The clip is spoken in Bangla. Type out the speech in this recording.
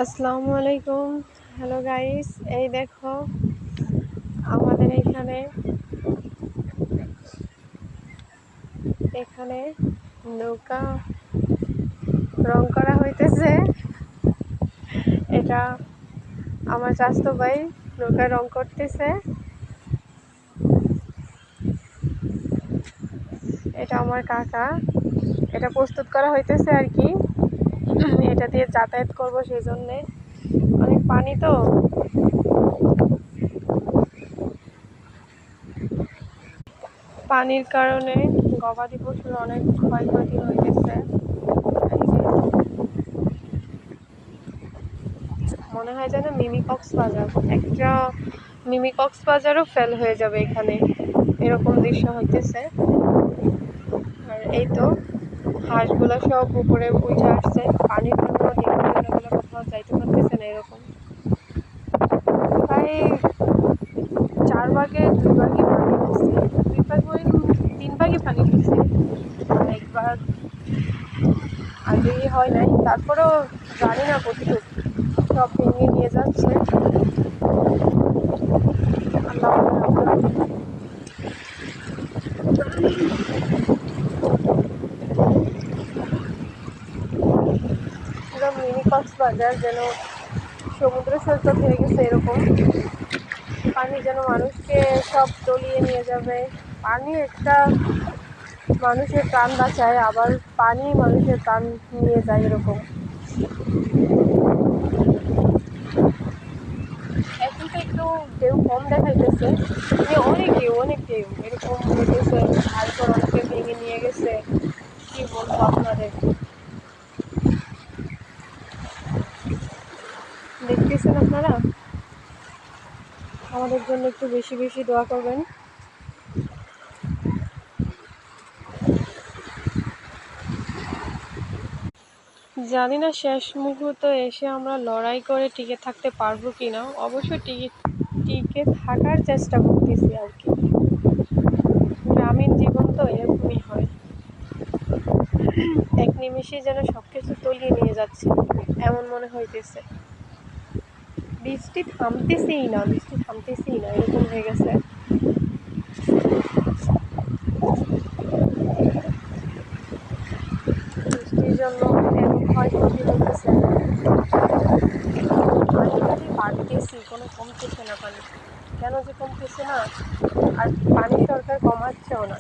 আসসালামু আলাইকুম। হ্যালো গাইস, এই দেখো আমাদের এখানে এখানে নৌকা রং করা হইতেছে। এটা আমার চাচাতো ভাই নৌকা রং করতেছে। এটা আমার কাকা, এটা প্রস্তুত করা হইতেছে আর কি। এটা দিয়ে যাতায়াত করবো, সেই জন্যে অনেক পানি তো। পানির কারণে গবাদি পশুর অনেক ক্ষয়ক্ষতি হইতেছে। মনে হয় যেন মিনি কক্সবাজার, একটা মিনি কক্সবাজারও ফেল হয়ে যাবে এখানে, এরকম দৃশ্য হইতেছে। আর এই তো হাঁসগুলো সব উপরে উঠে আসছে, পানির জন্য ডিমগুলো কোথাও যাইতে পারতেছে না। এরকম প্রায় 4 ভাগে 2 ভাগই পানি হচ্ছে, 2 ভাগ ওই 3 ভাগই পানি হচ্ছে, একবার আগেই হয় নাই। তারপরেও জানি না কতটুকু, সব ভেঙে নিয়ে যাচ্ছে। আল্লাহ পুরো মিনি কক্সবাজার যেন সমুদ্র সৈকত হয়ে গেছে এরকম। পানি যেন মানুষকে সব তলিয়ে নিয়ে যাবে। পানি একটা মানুষের প্রাণ বাঁচায়, আবার পানি মানুষের প্রাণ নিয়ে যায় এরকম। এখন তো একটু ঢেউ কম দেখাইতেছে, অনেক ঢেউ এরকম হইতেছে। তারপর অনেকে ভেঙে নিয়ে গেছে, কি বলবো আপনাদের। দেখতেছেন আপনারা, আমাদের জন্য একটু বেশি বেশি দোয়া করবেন। জানি না শেষ মুহূর্তে এসে আমরা লড়াই করে টিকে থাকতে পারবো কিনা। অবশ্য টিকে থাকার চেষ্টা করতেছি আর কি। গ্রামীণ জীবন তো এরকমই হয়, এক নিমেষে যেন সবকিছু তলিয়ে নিয়ে যাচ্ছে এমন মনে হইতেছে। বৃষ্টি থামতেছেই না, এরকম হয়ে গেছে। বৃষ্টির জন্য এত ক্ষয়ক্ষতি হইতেছে, পানি খালি বাড়তেছি, কোনো কমতেছে না পানি। কেন যে কমতেছে না, আর পানি সরকার কমাচ্ছেও না।